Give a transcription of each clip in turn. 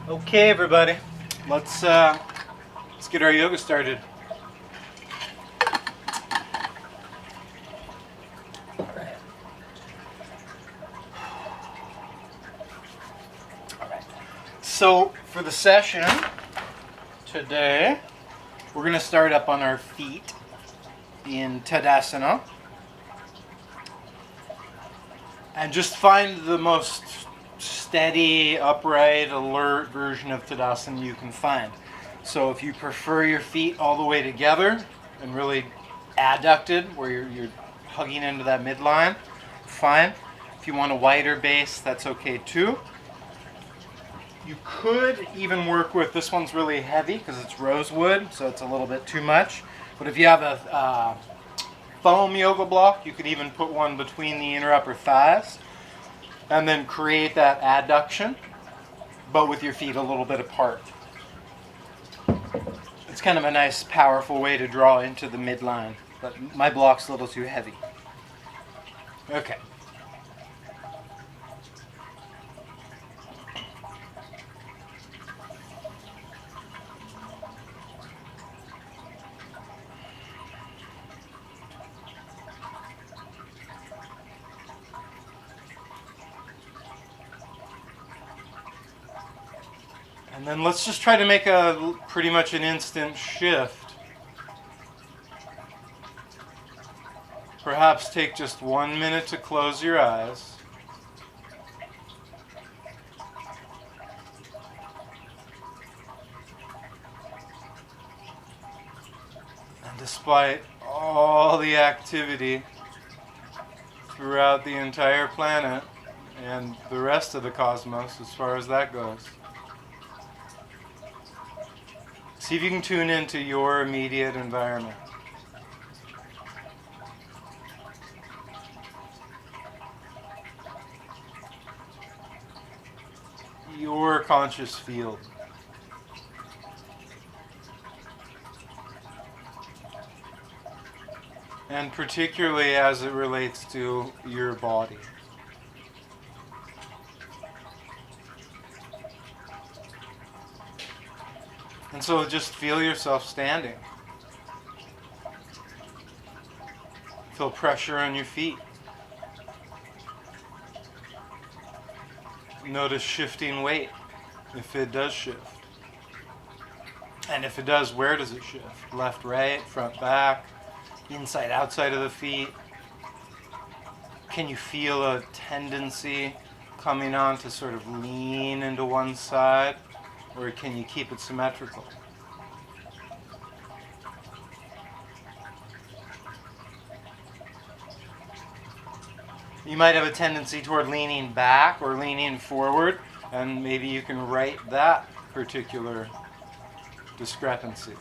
Okay, everybody, let's get our yoga started. All right. All right. So for the session today, we're going to start up on our feet in Tadasana, and just find the most steady, upright, alert version of Tadasana you can find. So if you prefer your feet all the way together and really adducted, where you're hugging into that midline, fine. If you want a wider base, that's okay too. You could even work with, this one's really heavy because it's rosewood, so it's a little bit too much. But if you have a foam yoga block, you could even put one between the inner upper thighs and then create that adduction, but with your feet a little bit apart. It's kind of a nice, powerful way to draw into the midline, but my block's a little too heavy. Okay. And then let's just try to make a pretty much an instant shift. Perhaps take just 1 minute to close your eyes. And despite all the activity throughout the entire planet and the rest of the cosmos, as far as that goes, see if you can tune into your immediate environment. Your conscious field. And particularly as it relates to your body. And so just feel yourself standing. Feel pressure on your feet. Notice shifting weight, if it does shift. And if it does, where does it shift? Left, right, front, back, inside, outside of the feet? Can you feel a tendency coming on to sort of lean into one side? Or can you keep it symmetrical? You might have a tendency toward leaning back or leaning forward, and maybe you can right that particular discrepancy.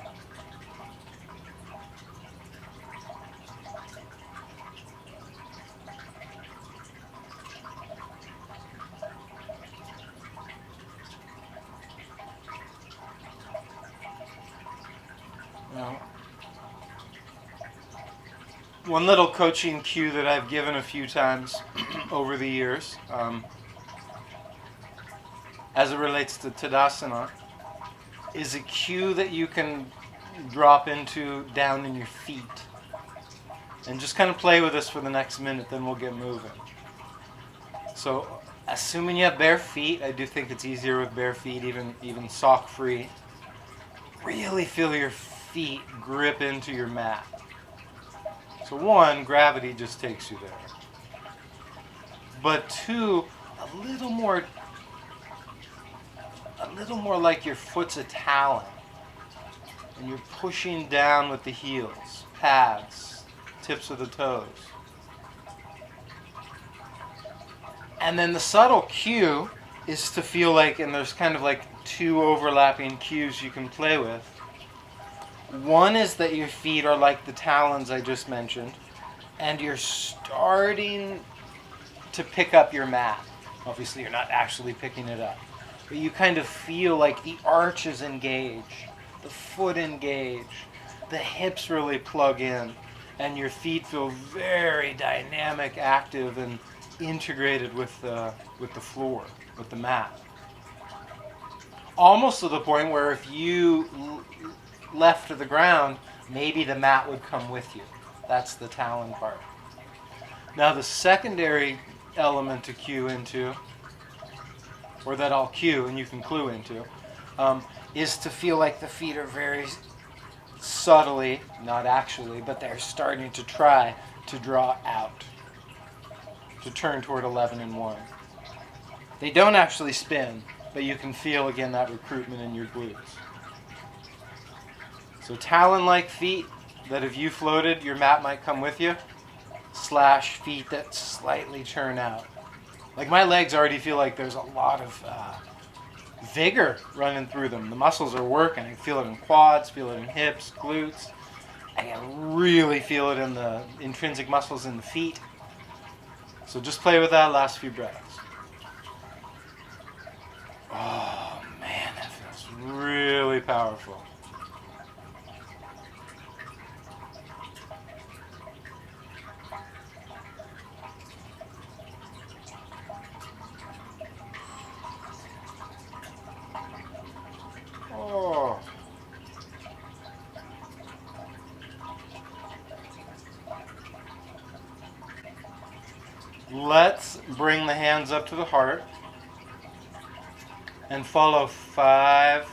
Now, one little coaching cue that I've given a few times over the years, as it relates to Tadasana, is a cue that you can drop into down in your feet. And just kind of play with this for the next minute, then we'll get moving. So, assuming you have bare feet, I do think it's easier with bare feet, even sock-free. Really feel your feet grip into your mat. So 1, gravity just takes you there. But 2, a little more like your foot's a talon. And you're pushing down with the heels, pads, tips of the toes. And then the subtle cue is to feel like, and there's kind of like 2 overlapping cues you can play with. One is that your feet are like the talons I just mentioned, and you're starting to pick up your mat. Obviously, you're not actually picking it up, but you kind of feel like the arches engage, the foot engage, the hips really plug in, and your feet feel very dynamic, active, and integrated with the floor, with the mat. almost to the point where if you left to the ground, maybe the mat would come with you. That's the talon part. Now the secondary element to cue into, or that I'll cue and you can clue into, is to feel like the feet are very subtly, not actually, but they're starting to try to draw out, to turn toward 11 and 1. They don't actually spin, but you can feel again that recruitment in your glutes. So talon-like feet that if you floated, your mat might come with you, / feet that slightly turn out. Like my legs already feel like there's a lot of vigor running through them. The muscles are working. I feel it in quads, feel it in hips, glutes. I can really feel it in the intrinsic muscles in the feet. So just play with that last few breaths. Oh man, that feels really powerful. Oh. Let's bring the hands up to the heart and follow 5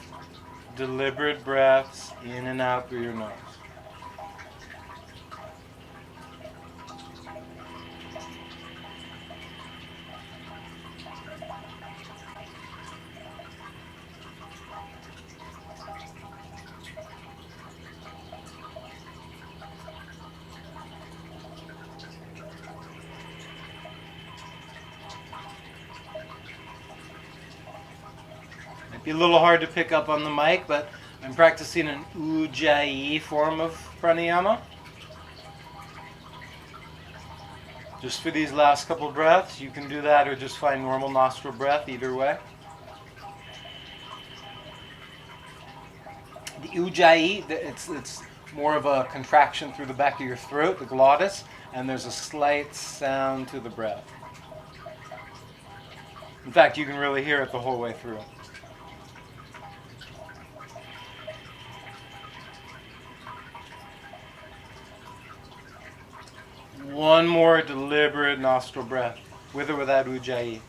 deliberate breaths in and out through your nose. Be a little hard to pick up on the mic, but I'm practicing an Ujjayi form of pranayama. Just for these last couple breaths, you can do that or just find normal nostril breath, either way. The Ujjayi, it's more of a contraction through the back of your throat, the glottis, and there's a slight sound to the breath. In fact, you can really hear it the whole way through. One more deliberate nostril breath, with or without Ujjayi.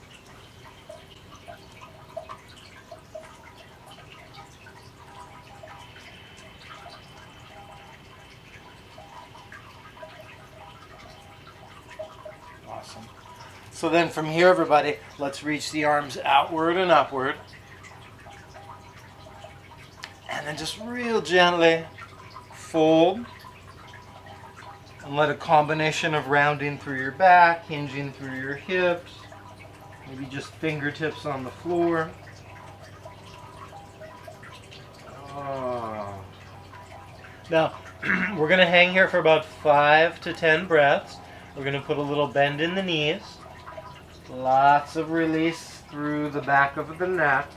Awesome. So then from here, everybody, let's reach the arms outward and upward. And then just real gently fold. And let a combination of rounding through your back, hinging through your hips, maybe just fingertips on the floor. Oh. Now, we're going to hang here for about 5 to 10 breaths. We're going to put a little bend in the knees. Lots of release through the back of the neck.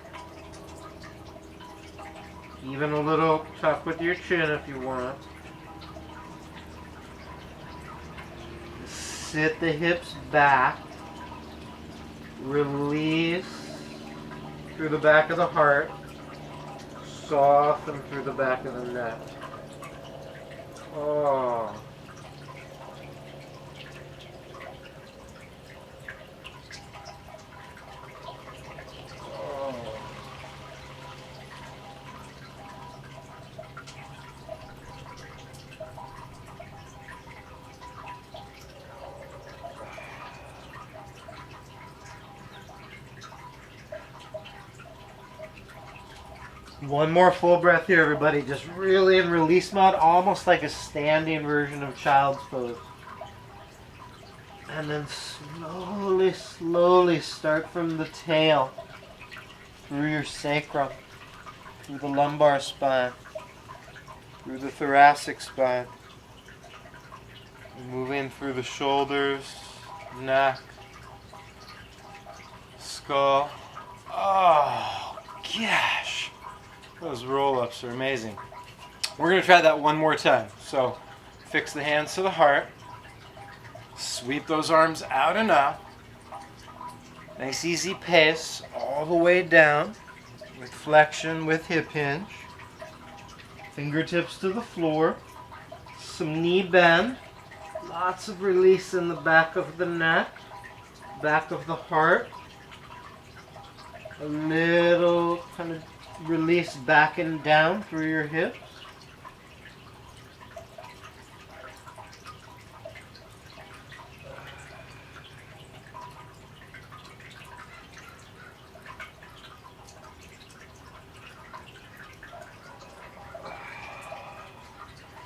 Even a little tuck with your chin if you want. Sit the hips back, release through the back of the heart, soften through the back of the neck. Oh. One more full breath here, everybody. Just really in release mode, almost like a standing version of child's pose. And then slowly, slowly start from the tail, through your sacrum, through the lumbar spine, through the thoracic spine. Moving through the shoulders, neck, skull. Oh, gosh. Those roll-ups are amazing. We're going to try that one more time. So fix the hands to the heart. Sweep those arms out and up. Nice easy pace all the way down. with flexion with hip hinge. Fingertips to the floor. Some knee bend. Lots of release in the back of the neck, back of the heart. A little kind of release back and down through your hips.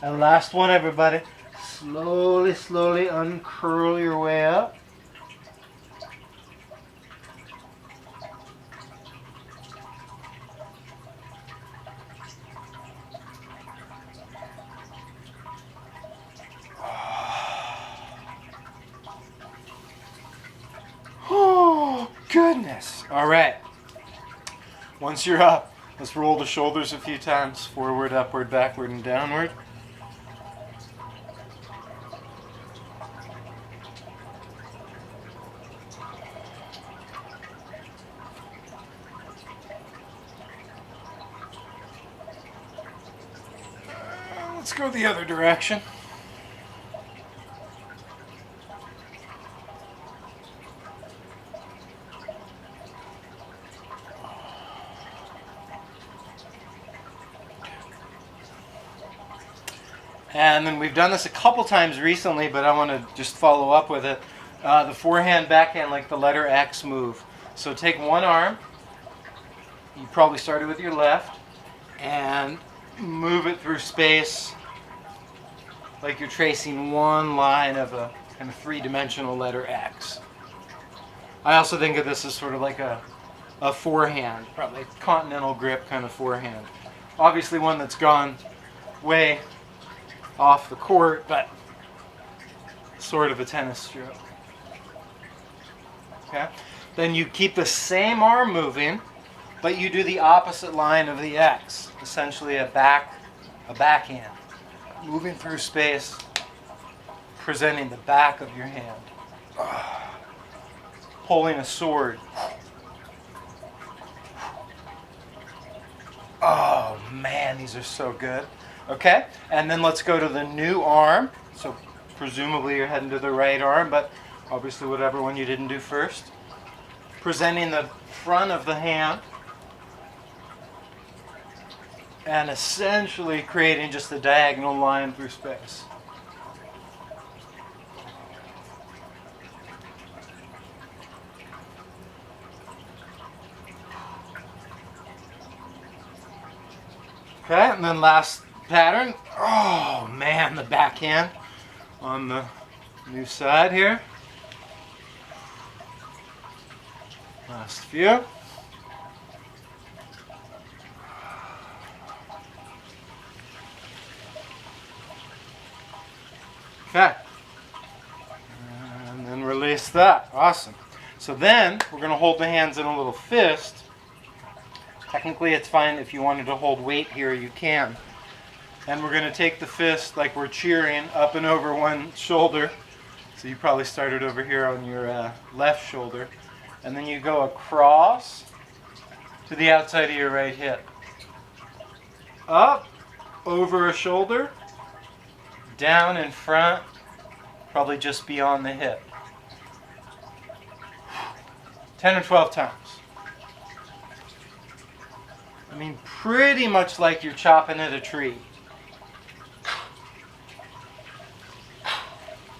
And last one, everybody. Slowly, slowly uncurl your way up. Oh, goodness. All right. Once you're up, let's roll the shoulders a few times. Forward, upward, backward, and downward. Let's go the other direction. And then we've done this a couple times recently, but I want to just follow up with it. The forehand, backhand, like the letter X move. So take one arm. You probably started with your left. And move it through space like you're tracing one line of a kind of three-dimensional letter X. I also think of this as sort of like a forehand, probably a continental grip kind of forehand. Obviously one that's gone way off the court, but sort of a tennis stroke. Okay? Then you keep the same arm moving, but you do the opposite line of the X, essentially a backhand. Moving through space, presenting the back of your hand. Holding a sword. Oh man, these are so good. Okay, and then let's go to the new arm. So presumably you're heading to the right arm, but obviously whatever one you didn't do first. Presenting the front of the hand. And essentially creating just a diagonal line through space. Okay, and then last pattern. Oh man, the backhand on the new side here. Last few. Okay. And then release that. Awesome. So then we're going to hold the hands in a little fist. Technically it's fine if you wanted to hold weight here, you can. And we're going to take the fist like we're cheering up and over one shoulder. So you probably started over here on your left shoulder. And then you go across to the outside of your right hip. Up, over a shoulder. Down in front, probably just beyond the hip. 10 or 12 times. I mean, pretty much like you're chopping at a tree.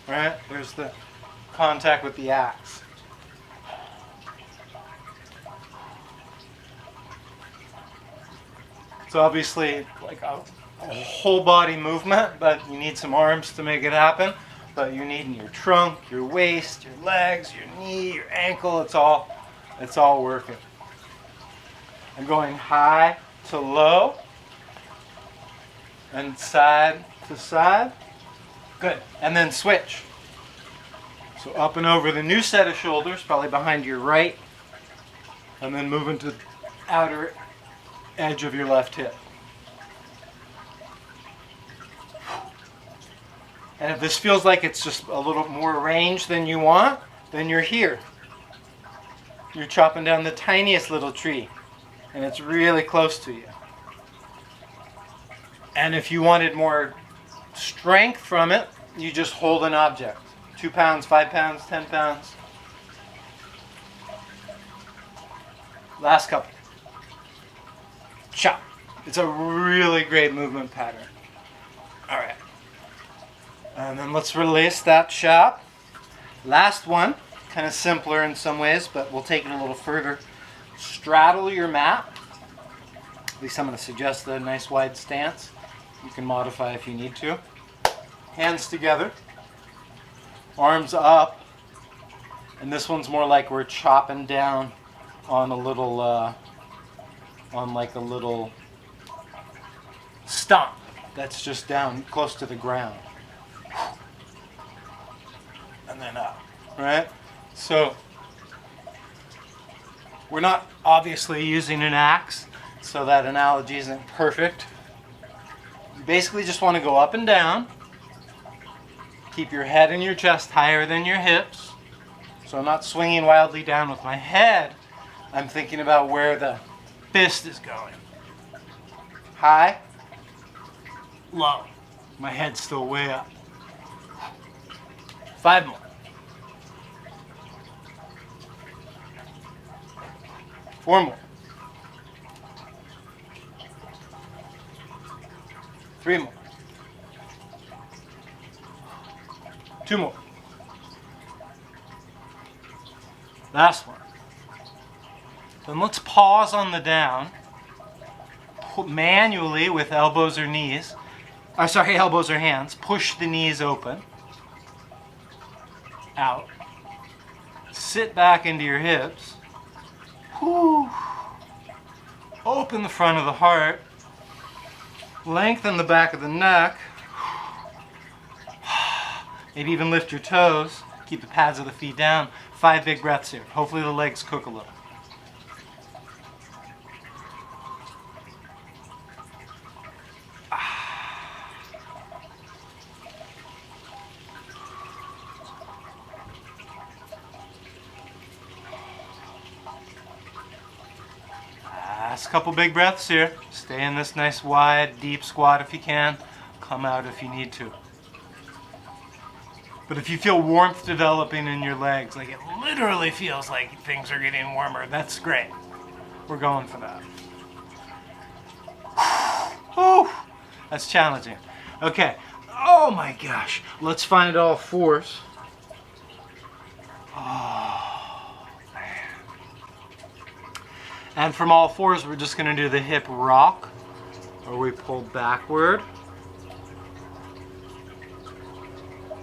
Right? There's the contact with the axe. It's obviously like a whole body movement, but you need some arms to make it happen. But you need your trunk, your waist, your legs, your knee, your ankle. It's all working. I'm going high to low and side to side. Good. And then switch. So up and over the new set of shoulders, probably behind your right, and then moving to the outer edge of your left hip. And if this feels like it's just a little more range than you want, then you're here. You're chopping down the tiniest little tree. and it's really close to you. And if you wanted more strength from it, you just hold an object. 2 pounds, 5 pounds, 10 pounds. Last couple. Chop. It's a really great movement pattern. All right. And then let's release that chop. Last one, kind of simpler in some ways, but we'll take it a little further. Straddle your mat. At least I'm going to suggest a nice wide stance. You can modify if you need to. Hands together. Arms up. And this one's more like we're chopping down on a little, on like a little stump that's just down close to the ground. And then up, right? So we're not obviously using an axe, so that analogy isn't perfect. You basically just want to go up and down. Keep your head and your chest higher than your hips. So I'm not swinging wildly down with my head. I'm thinking about where the fist is going. High, low. My head's still way up. 5 more. 4 more. 3 more. 2 more. Last one. Then let's pause on the down. Manually with elbows or knees. Elbows or hands. Push the knees open. Out. Sit back into your hips. Whew. Open the front of the heart. Lengthen the back of the neck. Maybe even lift your toes. Keep the pads of the feet down. 5 big breaths here. Hopefully the legs cook a little. Last couple big breaths here. Stay in this nice wide, deep squat if you can. Come out if you need to. But if you feel warmth developing in your legs, like it literally feels like things are getting warmer, that's great. We're going for that. Whew. That's challenging. Okay. Oh my gosh. Let's find all fours. Oh, man. And from all fours, we're just going to do the hip rock, or we pull backward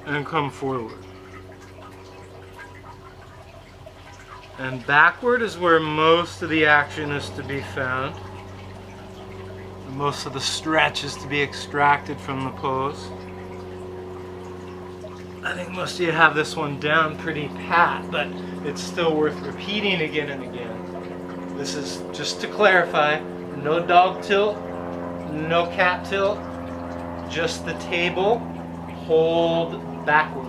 and come forward. And backward is where most of the action is to be found. And most of the stretch is to be extracted from the pose. I think most of you have this one down pretty pat, but it's still worth repeating again and again. This is just to clarify, no dog tilt, no cat tilt, just the table, hold backward.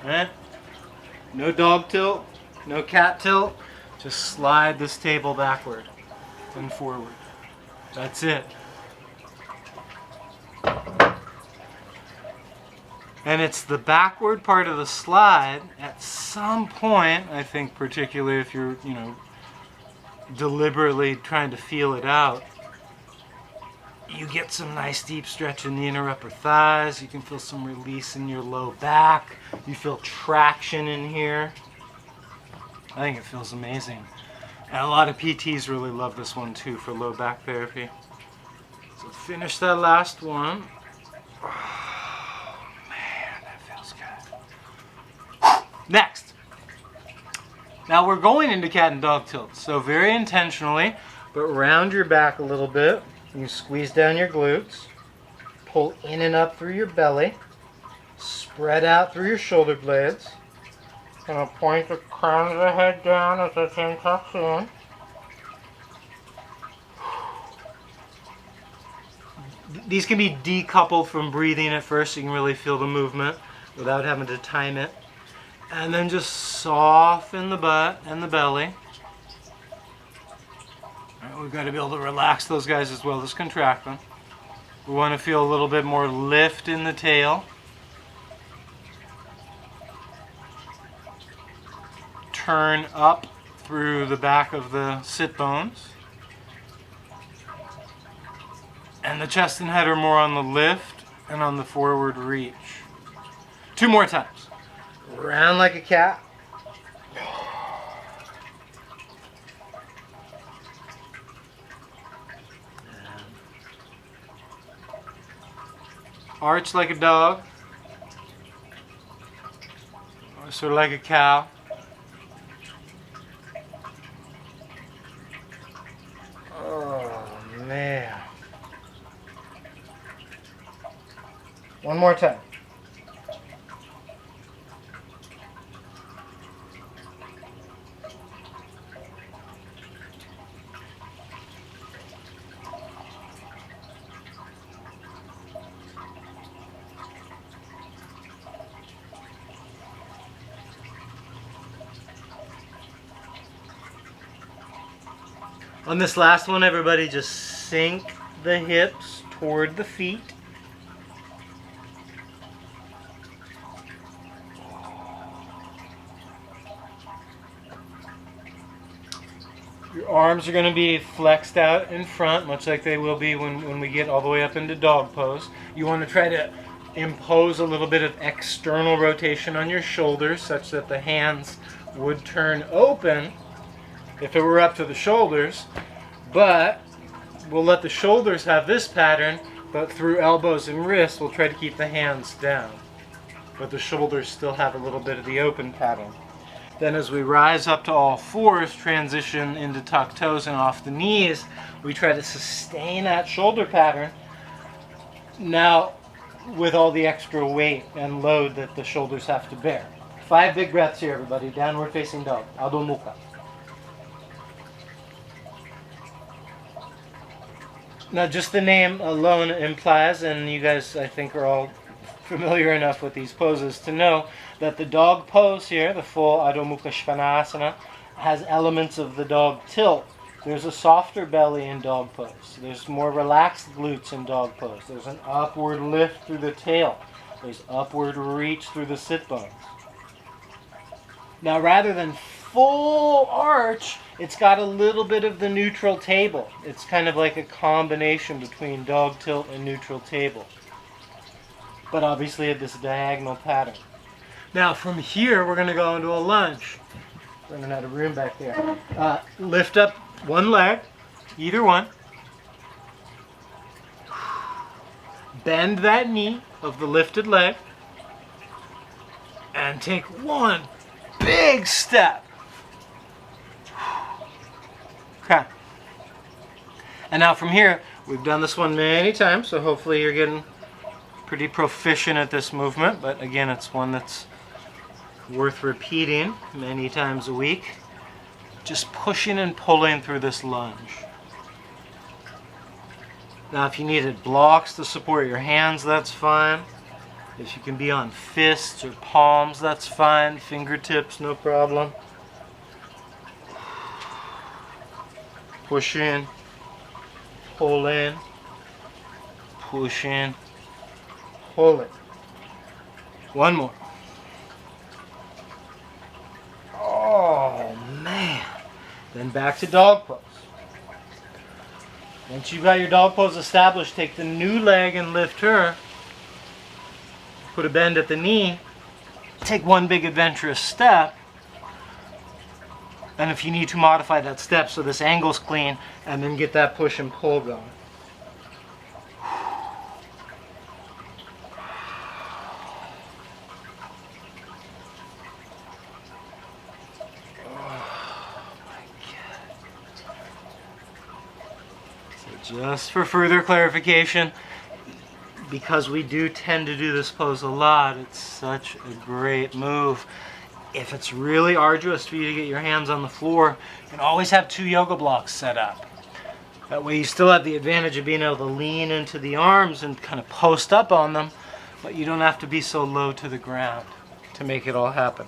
Alright? No dog tilt, no cat tilt, just slide this table backward and forward. That's it. And it's the backward part of the slide at some point, I think particularly if you're, deliberately trying to feel it out, you get some nice deep stretch in the inner upper thighs. You can feel some release in your low back. You feel traction in here. I think it feels amazing. And a lot of PTs really love this one too for low back therapy. So finish that last one. Oh, man, that feels good. Next. Now we're going into cat and dog tilt. So very intentionally, but round your back a little bit. You squeeze down your glutes, pull in and up through your belly, spread out through your shoulder blades. Gonna point the crown of the head down as the chin tucks in. These can be decoupled from breathing at first so you can really feel the movement without having to time it. And then just soften the butt and the belly. We've got to be able to relax those guys as well as contract them. We want to feel a little bit more lift in the tail. Turn up through the back of the sit bones. And the chest and head are more on the lift and on the forward reach. 2 more times. Round like a cat. Arch like a dog, or sort of like a cow. Oh man. One more time. On this last one, everybody just sink the hips toward the feet. Your arms are going to be flexed out in front, much like they will be when we get all the way up into dog pose. You want to try to impose a little bit of external rotation on your shoulders such that the hands would turn open if it were up to the shoulders, but we'll let the shoulders have this pattern, but through elbows and wrists we'll try to keep the hands down, but the shoulders still have a little bit of the open pattern. Then as we rise up to all fours, transition into tuck toes and off the knees, we try to sustain that shoulder pattern, now with all the extra weight and load that the shoulders have to bear. 5 big breaths here, everybody. Downward facing dog, Adho Mukha. Now, just the name alone implies, and you guys, I think, are all familiar enough with these poses to know that the dog pose here, the full Adho Mukha Svanasana, has elements of the dog tilt. There's a softer belly in dog pose. There's more relaxed glutes in dog pose. There's an upward lift through the tail. There's upward reach through the sit bones. Now, rather than full arch, it's got a little bit of the neutral table. It's kind of like a combination between dog tilt and neutral table, but obviously at this diagonal pattern. Now from here we're going to go into a lunge. Running out of room back there. Lift up one leg, either one. Bend that knee of the lifted leg and take one big step. Okay. And now from here, we've done this one many times, so hopefully you're getting pretty proficient at this movement, but again, it's one that's worth repeating many times a week. Just pushing and pulling through this lunge. Now if you needed blocks to support your hands, that's fine. If you can be on fists or palms, that's fine. Fingertips, no problem. Push in, pull in, push in, pull it. One more. Oh man. Then back to dog pose. Once you've got your dog pose established, take the new leg and lift her. Put a bend at the knee. Take one big adventurous step. And if you need to modify that step so this angle's clean, and then get that push and pull going. So just for further clarification, because we do tend to do this pose a lot, it's such a great move. If it's really arduous for you to get your hands on the floor, you can always have 2 yoga blocks set up. That way you still have the advantage of being able to lean into the arms and kind of post up on them, but you don't have to be so low to the ground to make it all happen.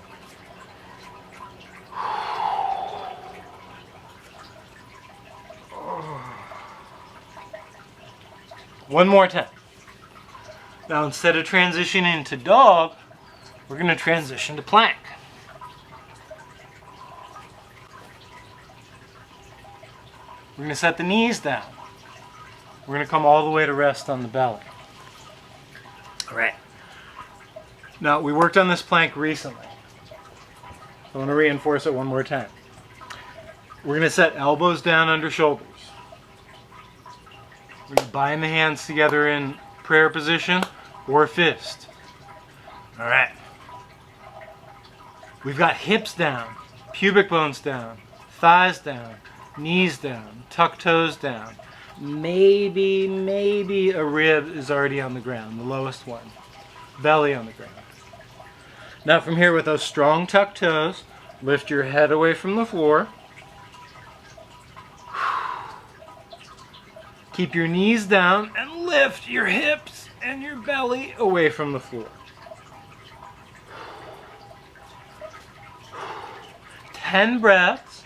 One more time. Now instead of transitioning to dog, we're going to transition to plank. We're going to set the knees down. We're going to come all the way to rest on the belly. All right. Now, we worked on this plank recently. I want to reinforce it one more time. We're going to set elbows down under shoulders. We're going to bind the hands together in prayer position or fist. All right. We've got hips down, pubic bones down, thighs down, knees down, tuck toes down. Maybe a rib is already on the ground, the lowest one. Belly on the ground. Now from here with those strong tuck toes, lift your head away from the floor. Keep your knees down and lift your hips and your belly away from the floor. 10 breaths.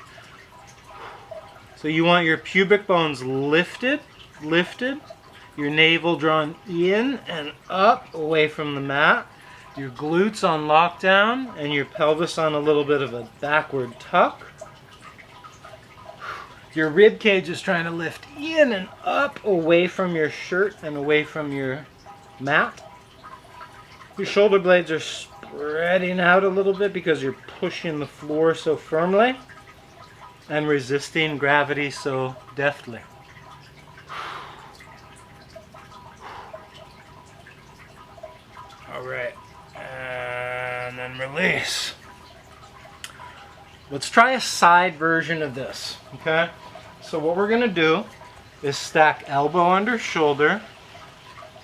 So you want your pubic bones lifted, your navel drawn in and up away from the mat, your glutes on lockdown, and your pelvis on a little bit of a backward tuck. Your rib cage is trying to lift in and up away from your shirt and away from your mat. Your shoulder blades are spreading out a little bit because you're pushing the floor so firmly and resisting gravity so deftly. All right, and then release. Let's try a side version of this, okay? So what we're gonna do is stack elbow under shoulder,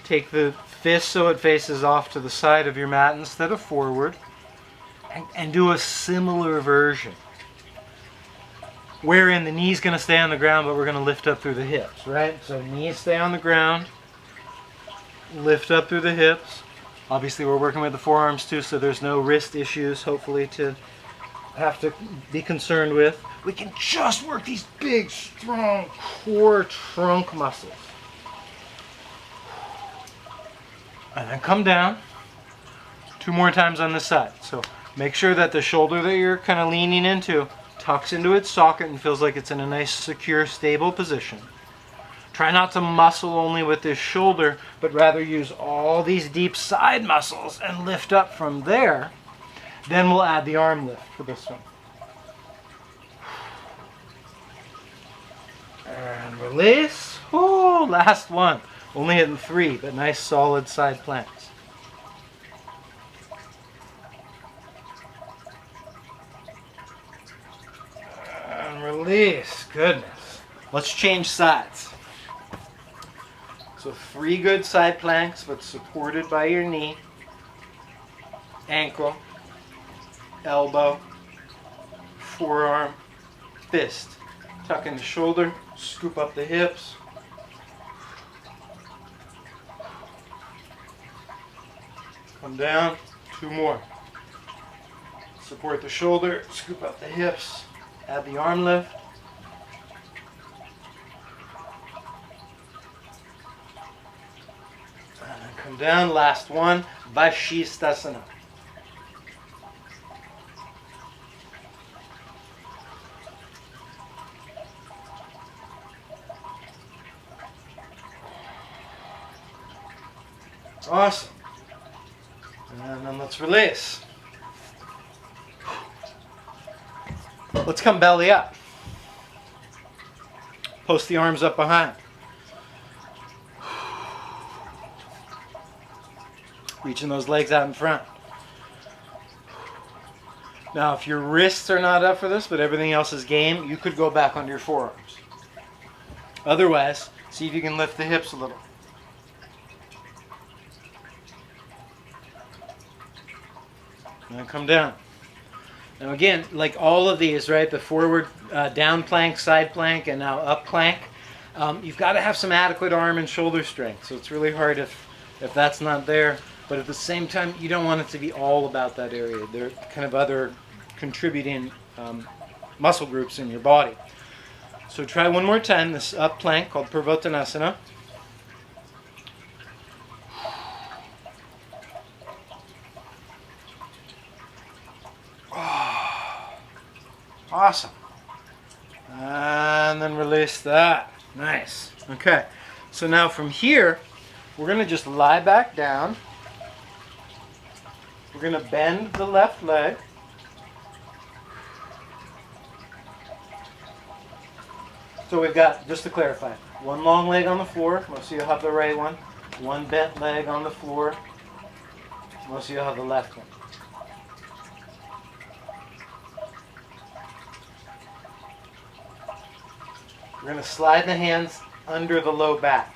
take the fist so it faces off to the side of your mat instead of forward, and do a similar version, wherein the knee's going to stay on the ground, but we're going to lift up through the hips, right? So knees stay on the ground, lift up through the hips. Obviously we're working with the forearms too, so there's no wrist issues, hopefully, to have to be concerned with. We can just work these big, strong core trunk muscles. And then come down. 2 more times on this side. So make sure that the shoulder that you're kind of leaning into tucks into its socket and feels like it's in a nice, secure, stable position. Try not to muscle only with this shoulder, but rather use all these deep side muscles and lift up from there. Then we'll add the arm lift for this one. And release. Oh, last one. Only hitting 3, but nice solid side planks. And release. Goodness. Let's change sides. So 3 good side planks, but supported by your knee, ankle, elbow, forearm, fist. Tuck in the shoulder, scoop up the hips. Come down, 2 more. Support the shoulder, scoop up the hips, add the arm lift. And then come down, last one, Vashisthasana. Awesome. And then let's release. Let's come belly up. Post the arms up behind. Reaching those legs out in front. Now, if your wrists are not up for this, but everything else is game, you could go back onto your forearms. Otherwise, see if you can lift the hips a little. And then come down. Now again, like all of these, right, the forward down plank, side plank, and now up plank, you've got to have some adequate arm and shoulder strength. So it's really hard if that's not there. But at the same time, you don't want it to be all about that area. There are kind of other contributing muscle groups in your body. So try one more time, this up plank called Purvottanasana. Awesome. And then release that. Nice. Okay. So now from here, we're going to just lie back down. We're going to bend the left leg. So we've got, just to clarify, one long leg on the floor. Most of you have the right one. One bent leg on the floor. Most of you have the left one. We're going to slide the hands under the low back.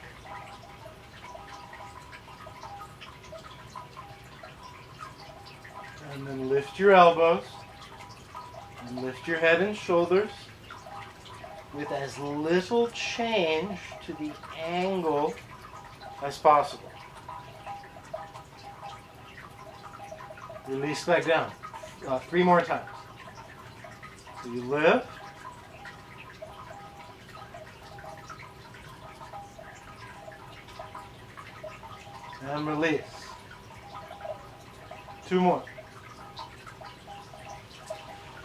And then lift your elbows. And lift your head and shoulders with as little change to the angle as possible. Release back down. 3 more times. So you lift. And release. 2 more.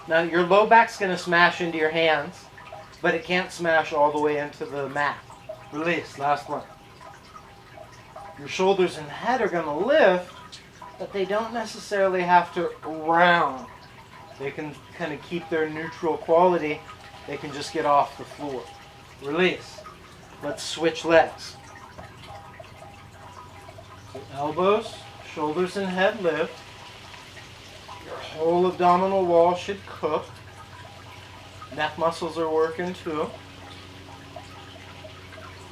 Now your low back's going to smash into your hands, but it can't smash all the way into the mat. Release. Last one. Your shoulders and head are going to lift, but they don't necessarily have to round. They can kind of keep their neutral quality. They can just get off the floor. Release. Let's switch legs. So elbows, shoulders, and head lift. Your whole abdominal wall should cook. Neck muscles are working too.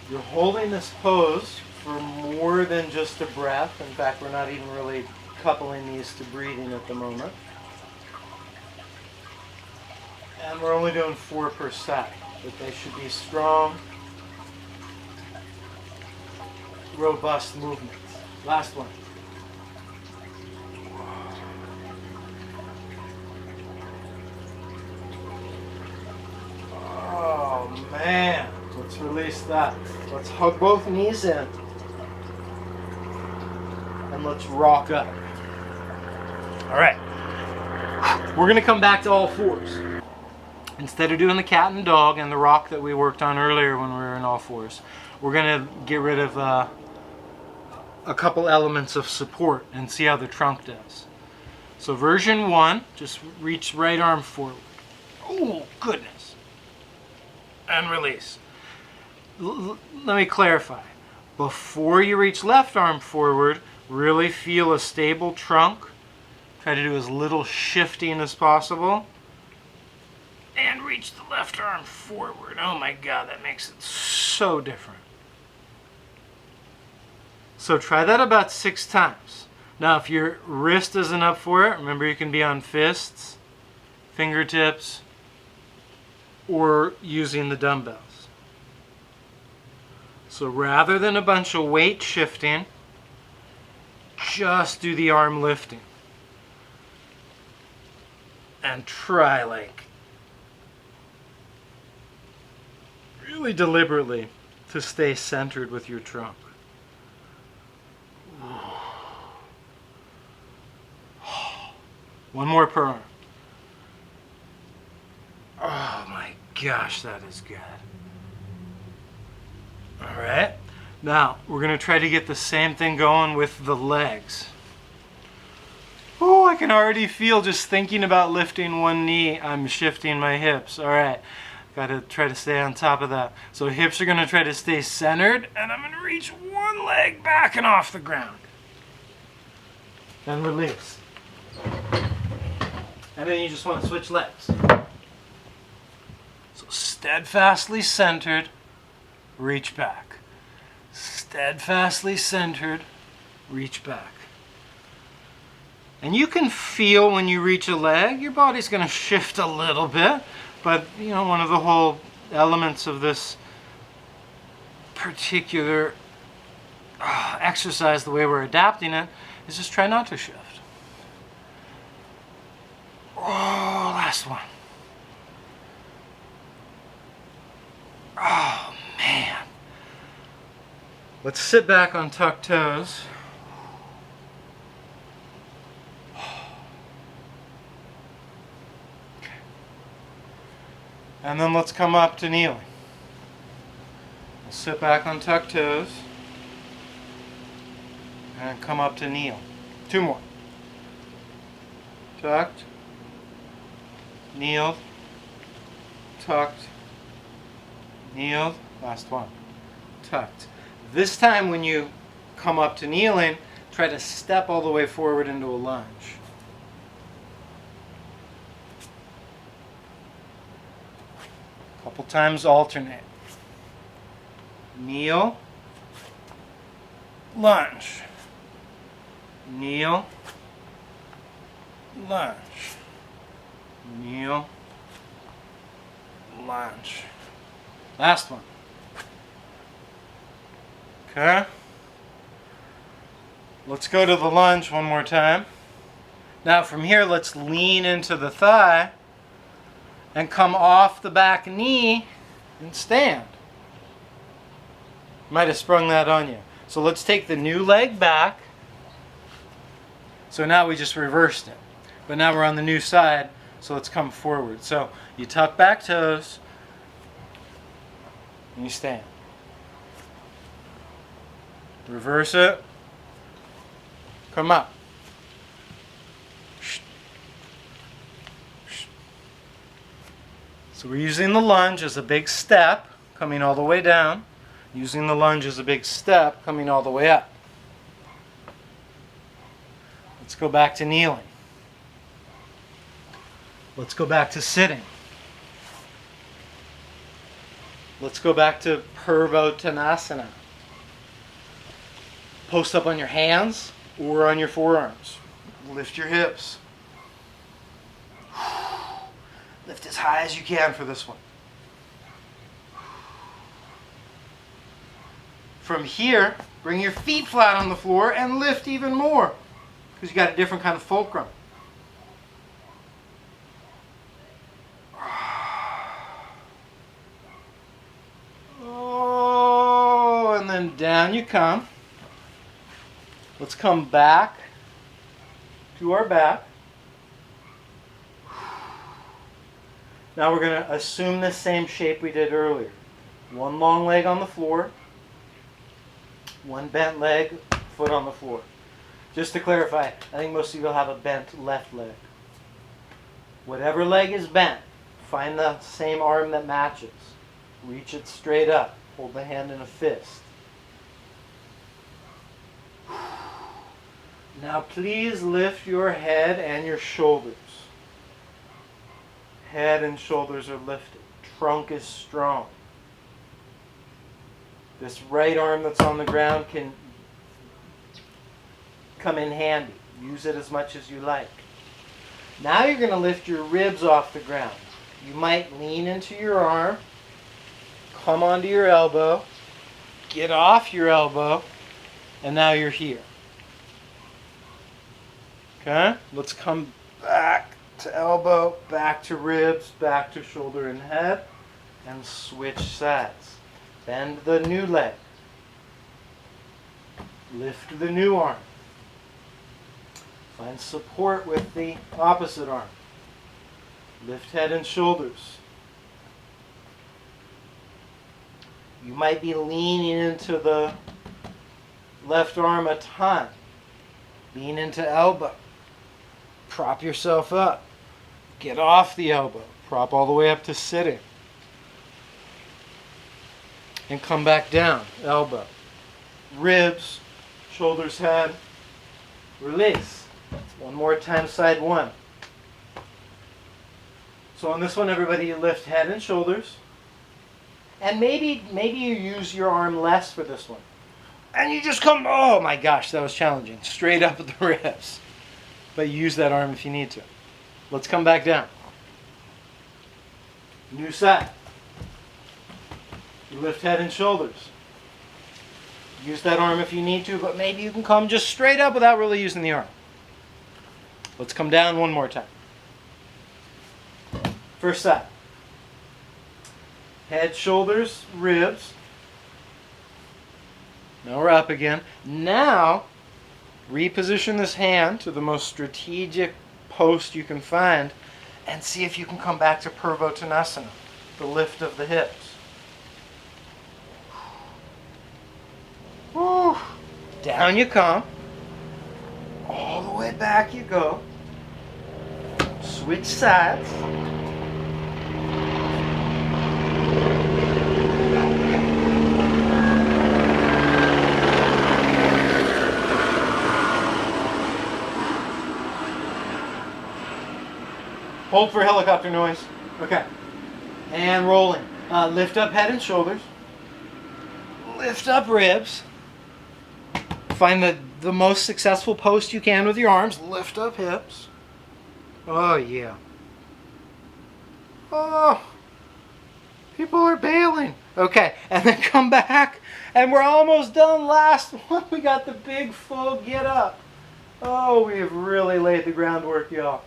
You're holding this pose for more than just a breath. In fact, we're not even really coupling these to breathing at the moment. And we're only doing 4 per set, but they should be strong, robust movements. Last one. Oh man, let's release that. Let's hug both knees in. And let's rock up. All right. We're going to come back to all fours. Instead of doing the cat and dog and the rock that we worked on earlier when we were in all fours, we're going to get rid of a couple elements of support and see how the trunk does. So version 1, just reach right arm forward. Oh, goodness. And release. Let me clarify. Before you reach left arm forward, really feel a stable trunk. Try to do as little shifting as possible. And reach the left arm forward. Oh my God, that makes it so different. So try that about 6 times. Now if your wrist isn't up for it, remember you can be on fists, fingertips, or using the dumbbells. So rather than a bunch of weight shifting, just do the arm lifting. And try like really deliberately to stay centered with your trunk. One more per arm. Oh my gosh, that is good. All right. Now, we're going to try to get the same thing going with the legs. Oh, I can already feel just thinking about lifting one knee, I'm shifting my hips. All right. Got to try to stay on top of that. So hips are going to try to stay centered, and I'm going to reach one leg back and off the ground. Then release. And then you just want to switch legs. So steadfastly centered, reach back. Steadfastly centered, reach back. And you can feel when you reach a leg, your body's going to shift a little bit. But, you know, one of the whole elements of this particular exercise, the way we're adapting it, is just try not to shift. Oh, last one. Oh, man. Let's sit back on tucked toes. And then let's come up to kneeling. We'll sit back on tucked toes. And come up to kneel. 2 more. Tucked. Kneeled. Tucked. Kneeled. Last one. Tucked. This time when you come up to kneeling, try to step all the way forward into a lunge. Couple times alternate. Kneel. Lunge. Kneel. Lunge. Kneel. Lunge. Last one. Okay. Let's go to the lunge one more time. Now from here, let's lean into the thigh and come off the back knee and stand. Might have sprung that on you. So let's take the new leg back. So now we just reversed it. But now we're on the new side, so let's come forward. So you tuck back toes and you stand. Reverse it. Come up. So we're using the lunge as a big step, coming all the way down. Using the lunge as a big step, coming all the way up. Let's go back to kneeling. Let's go back to sitting. Let's go back to Purvottanasana. Post up on your hands or on your forearms. Lift your hips. Lift as high as you can for this one. From here, bring your feet flat on the floor and lift even more, because you got a different kind of fulcrum. Oh, and then down you come. Let's come back to our back. Now we're going to assume the same shape we did earlier. One long leg on the floor. One bent leg, foot on the floor. Just to clarify, I think most of you will have a bent left leg. Whatever leg is bent, find the same arm that matches. Reach it straight up. Hold the hand in a fist. Now please lift your head and your shoulders. Head and shoulders are lifted. Trunk is strong. This right arm that's on the ground can come in handy. Use it as much as you like. Now you're going to lift your ribs off the ground. You might lean into your arm, come onto your elbow, get off your elbow, and now you're here. Okay? Let's come back to elbow, back to ribs, back to shoulder and head, and switch sides. Bend the new leg. Lift the new arm. Find support with the opposite arm. Lift head and shoulders. You might be leaning into the left arm a ton. Lean into elbow. Prop yourself up. Get off the elbow. Prop all the way up to sitting. And come back down. Elbow. Ribs. Shoulders, head. Release. One more time, side one. So on this one, everybody, you lift head and shoulders. And maybe you use your arm less for this one. And you just come, oh my gosh, that was challenging. Straight up at the ribs. But you use that arm if you need to. Let's come back down. New side. You lift head and shoulders. Use that arm if you need to, but maybe you can come just straight up without really using the arm. Let's come down one more time. First side. Head, shoulders, ribs. Now we're up again. Now, reposition this hand to the most strategic post you can find and see if you can come back to Purvottanasana. the lift of the hips. Woo. Down you come. All the way back you go. Switch sides. Hold for helicopter noise. Okay. And rolling. Lift up head and shoulders. Lift up ribs. Find the most successful post you can with your arms. Lift up hips. Oh, yeah. Oh, people are bailing. Okay, and then come back. And we're almost done. Last one. We got the big full get up. Oh, we have really laid the groundwork, y'all.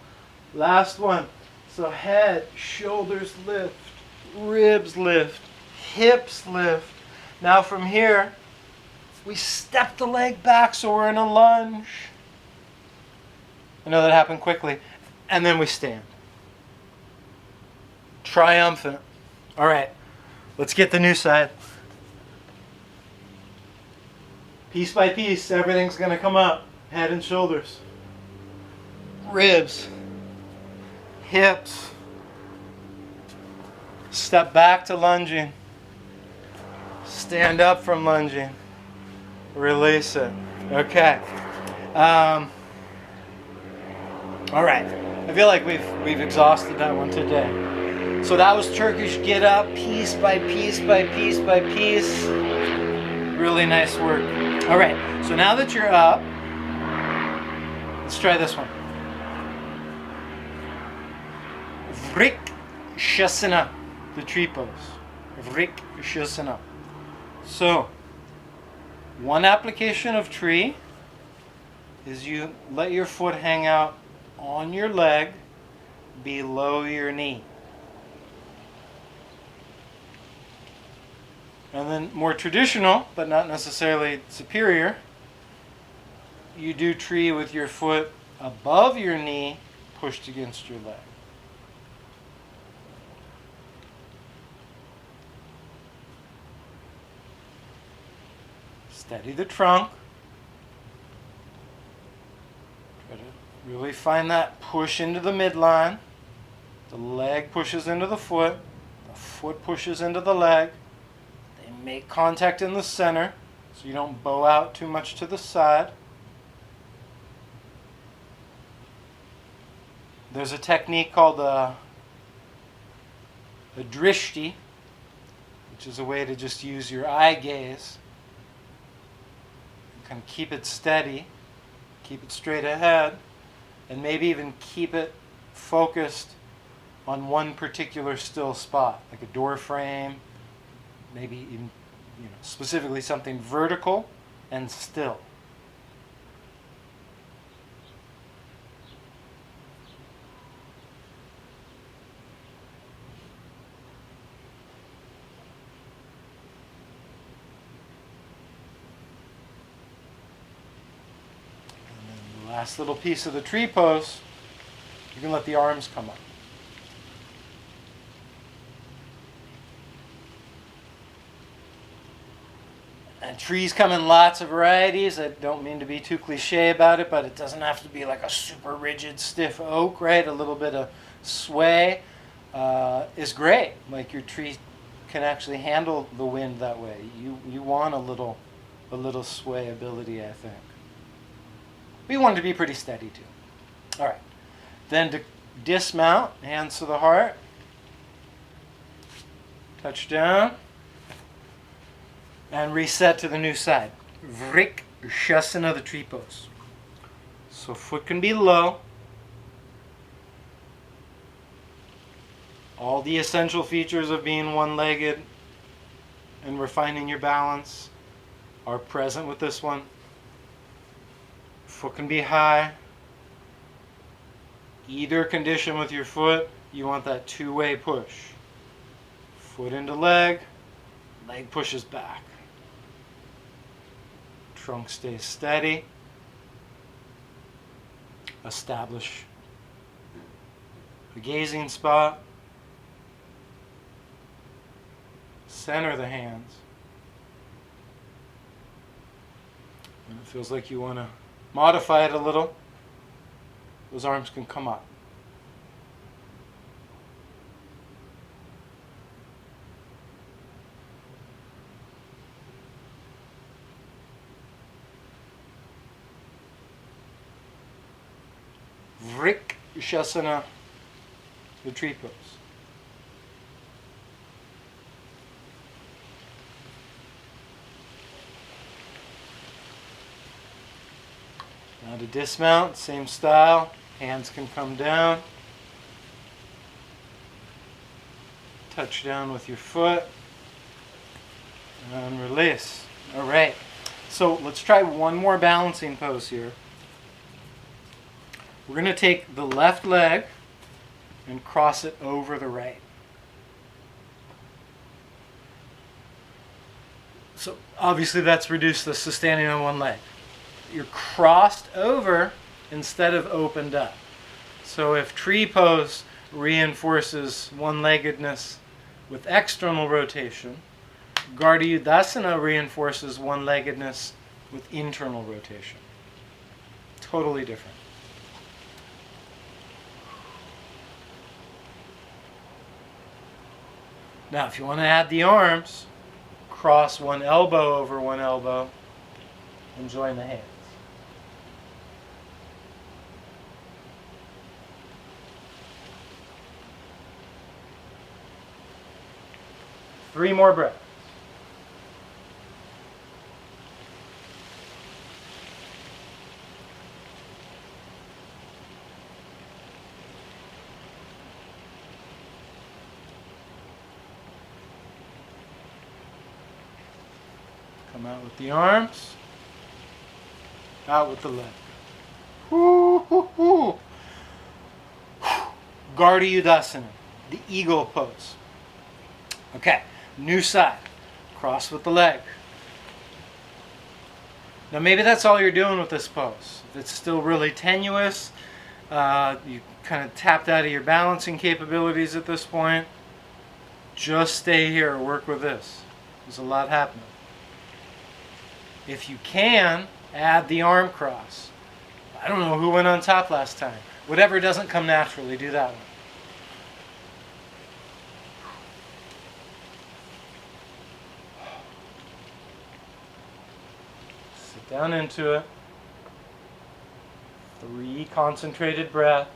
Last one. So head, shoulders lift, ribs lift, hips lift. Now from here, we step the leg back so we're in a lunge. I know that happened quickly. And then we stand. Triumphant. All right, let's get the new side. Piece by piece, everything's going to come up. Head and shoulders. Ribs. Hips. Step back to lunging. Stand up from lunging. Release it. Okay. All right. I feel like we've exhausted that one today. So that was Turkish get up, piece by piece by piece by piece. Really nice work. All right. So now that you're up, let's try this one. Vrikshasana, the tree pose. Vrikshasana. So, one application of tree is you let your foot hang out on your leg below your knee. And then more traditional, but not necessarily superior, you do tree with your foot above your knee pushed against your leg. Steady the trunk. Try to really find that push into the midline. The leg pushes into the foot pushes into the leg. They make contact in the center so you don't bow out too much to the side. There's a technique called a drishti, which is a way to just use your eye gaze. You can keep it steady, keep it straight ahead, and maybe even keep it focused on one particular still spot, like a door frame, maybe even specifically something vertical and still. Last little piece of the tree pose, you can let the arms come up. And trees come in lots of varieties. I don't mean to be too cliche about it, but it doesn't have to be like a super rigid, stiff oak, right? A little bit of sway is great. Like your tree can actually handle the wind that way. You want a little sway ability, I think. We want it to be pretty steady too. All right. Then to dismount, hands to the heart. Touch down. And reset to the new side. Vrikshasana, the tree pose. So foot can be low. All the essential features of being one-legged and refining your balance are present with this one. Foot can be high. Either condition with your foot, you want that two-way push. Foot into leg, leg pushes back. Trunk stays steady. Establish a gazing spot. center the hands. And it feels like you want to modify it a little. Those arms can come up. Vrikshasana, the tree pose. Now to dismount, same style. Hands can come down. Touch down with your foot. And release. All right. So let's try one more balancing pose here. We're going to take the left leg and cross it over the right. So obviously that's reduced this to standing on one leg. You're crossed over instead of opened up. So if tree pose reinforces one-leggedness with external rotation, Gardiyudasana reinforces one-leggedness with internal rotation. Totally different. Now, if you want to add the arms, cross one elbow over one elbow and join the hands. Three more breaths. Come out with the arms, out with the leg. Gardiyudasana, the eagle pose. Okay, new side. Cross with the leg. Now maybe that's all you're doing with this pose. If it's still really tenuous, you kind of tapped out of your balancing capabilities at this point, just stay here, work with this. There's a lot happening. If you can, add the arm cross. I don't know who went on top last time. Whatever doesn't come naturally, do that one. Sit down into it. 3 concentrated breaths.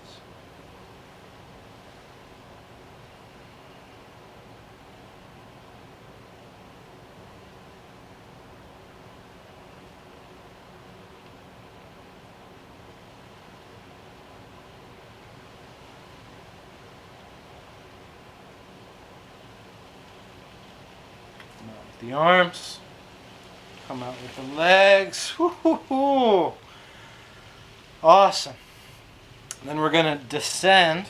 The arms, come out with the legs. Woo-hoo-hoo. Awesome. Then we're going to descend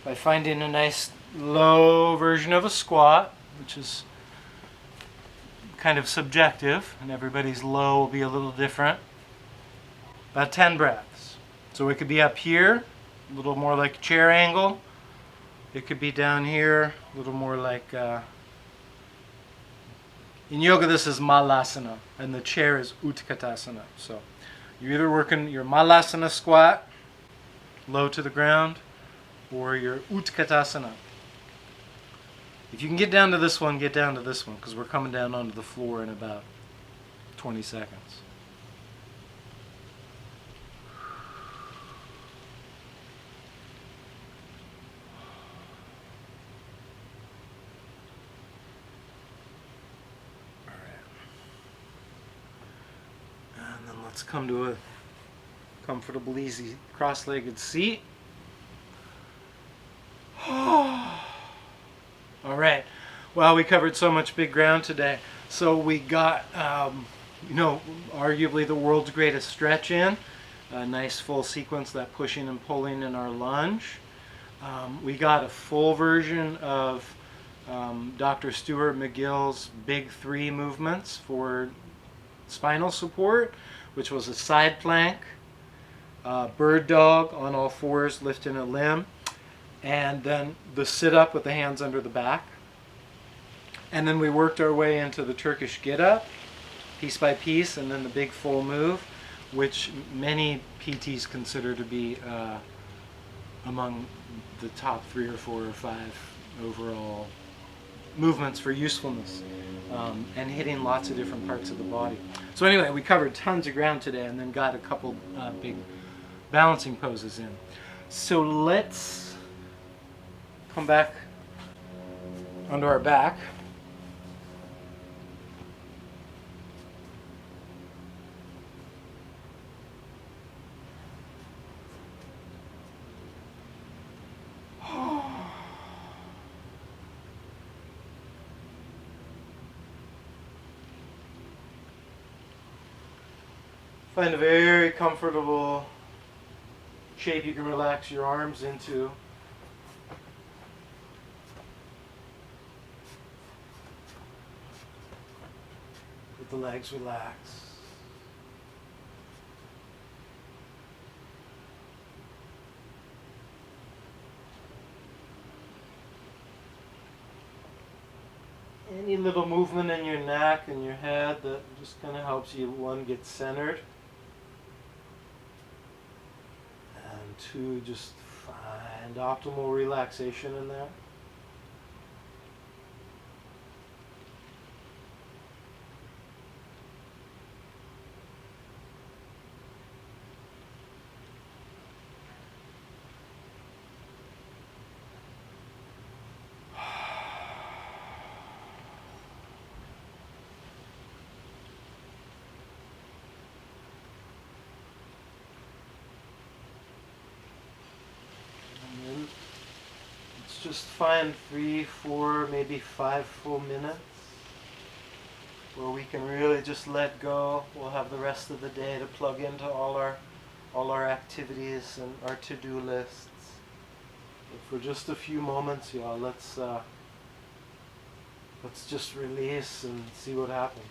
by finding a nice low version of a squat, which is kind of subjective, and everybody's low will be a little different. About 10 breaths. So it could be up here, a little more like chair angle. It could be down here, a little more like... in yoga, this is malasana, and the chair is utkatasana. So you're either working your malasana squat, low to the ground, or your utkatasana. If you can get down to this one, get down to this one, because we're coming down onto the floor in about 20 seconds. Let's come to a comfortable, easy, cross-legged seat. All right. Well, we covered so much big ground today. So we got, arguably the world's greatest stretch in. A nice full sequence, that pushing and pulling in our lunge. We got a full version of Dr. Stuart McGill's Big 3 movements for spinal support, which was a side plank, bird dog on all fours lifting a limb, and then the sit-up with the hands under the back. And then we worked our way into the Turkish get up, piece by piece, and then the big full move, which many PTs consider to be among the top 3 or 4 or 5 overall movements for usefulness, and hitting lots of different parts of the body. So anyway, we covered tons of ground today and then got a couple big balancing poses in. So let's come back onto our back. Find a very comfortable shape you can relax your arms into. Let the legs relax. Any little movement in your neck and your head that just kind of helps you, one, get centered, and two, just find optimal relaxation in there. Just find 3, 4, maybe 5 full minutes where we can really just let go. We'll have the rest of the day to plug into all our activities and our to-do lists. But for just a few moments, y'all, let's just release and see what happens.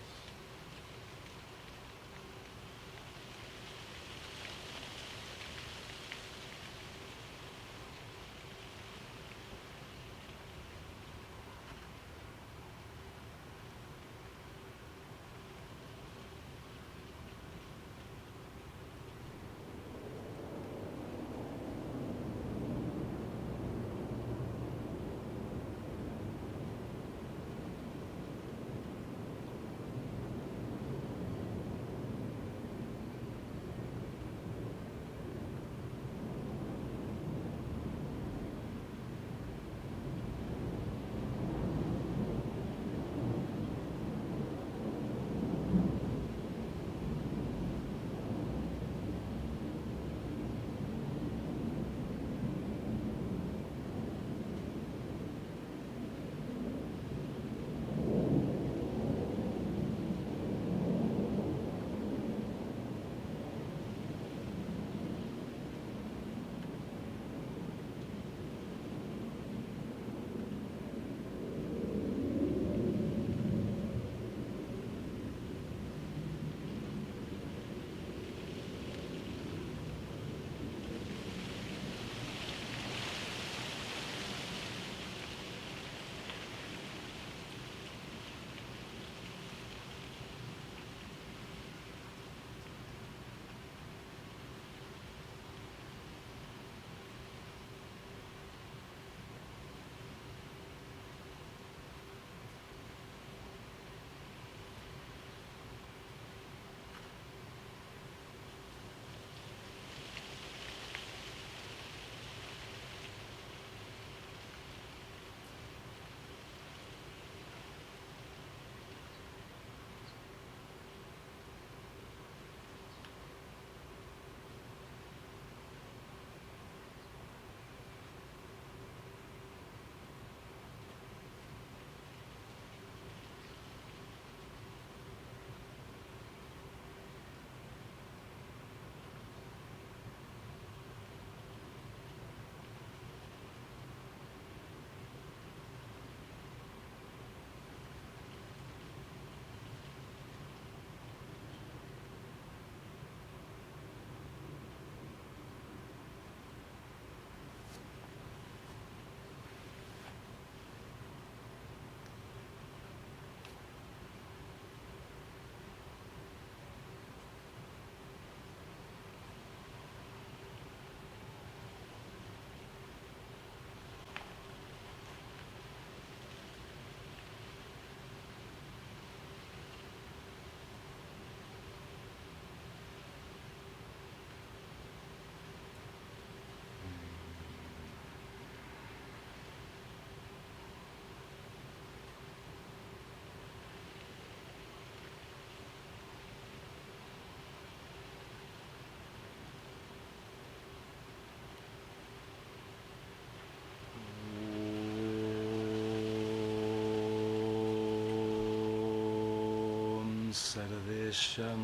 Sarvesham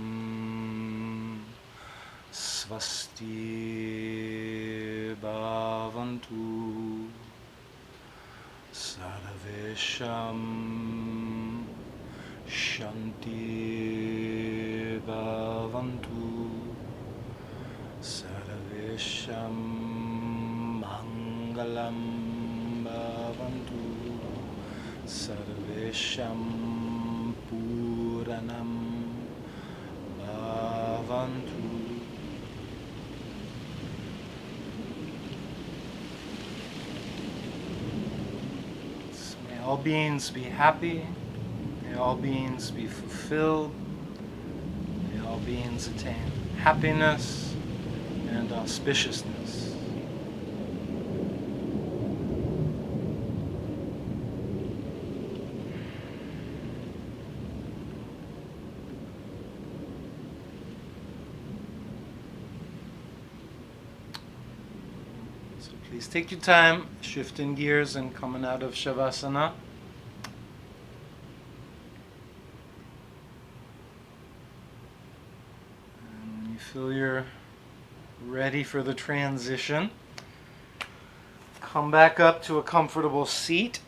Svasti Bhavantu Sarvesham Shanti Bhavantu Sarvesham Mangalam Bhavantu Sarvesham Puranam Bhavantu. May all beings be happy. May all beings be fulfilled. May all beings attain happiness and auspiciousness. So please take your time, shifting gears and coming out of Shavasana. And you feel you're ready for the transition. Come back up to a comfortable seat.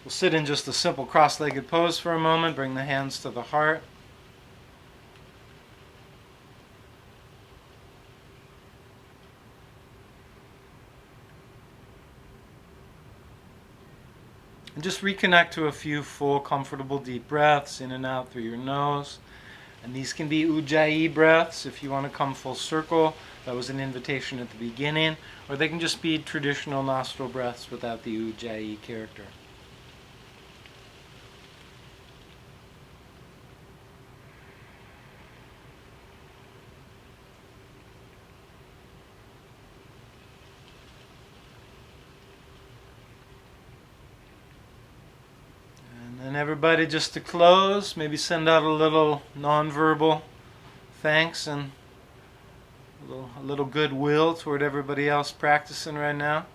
We'll sit in just a simple cross-legged pose for a moment. Bring the hands to the heart. And just reconnect to a few full, comfortable, deep breaths in and out through your nose. And these can be Ujjayi breaths if you want to come full circle. That was an invitation at the beginning. Or they can just be traditional nostril breaths without the Ujjayi character. And everybody, just to close, maybe send out a little non-verbal thanks and a little goodwill toward everybody else practicing right now.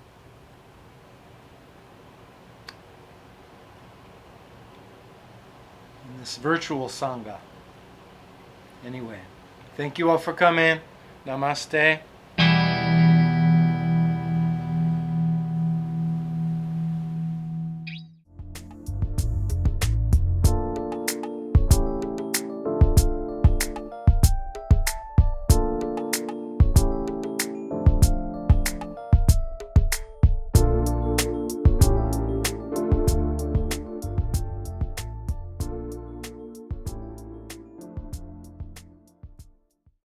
In this virtual Sangha. Anyway, thank you all for coming. Namaste.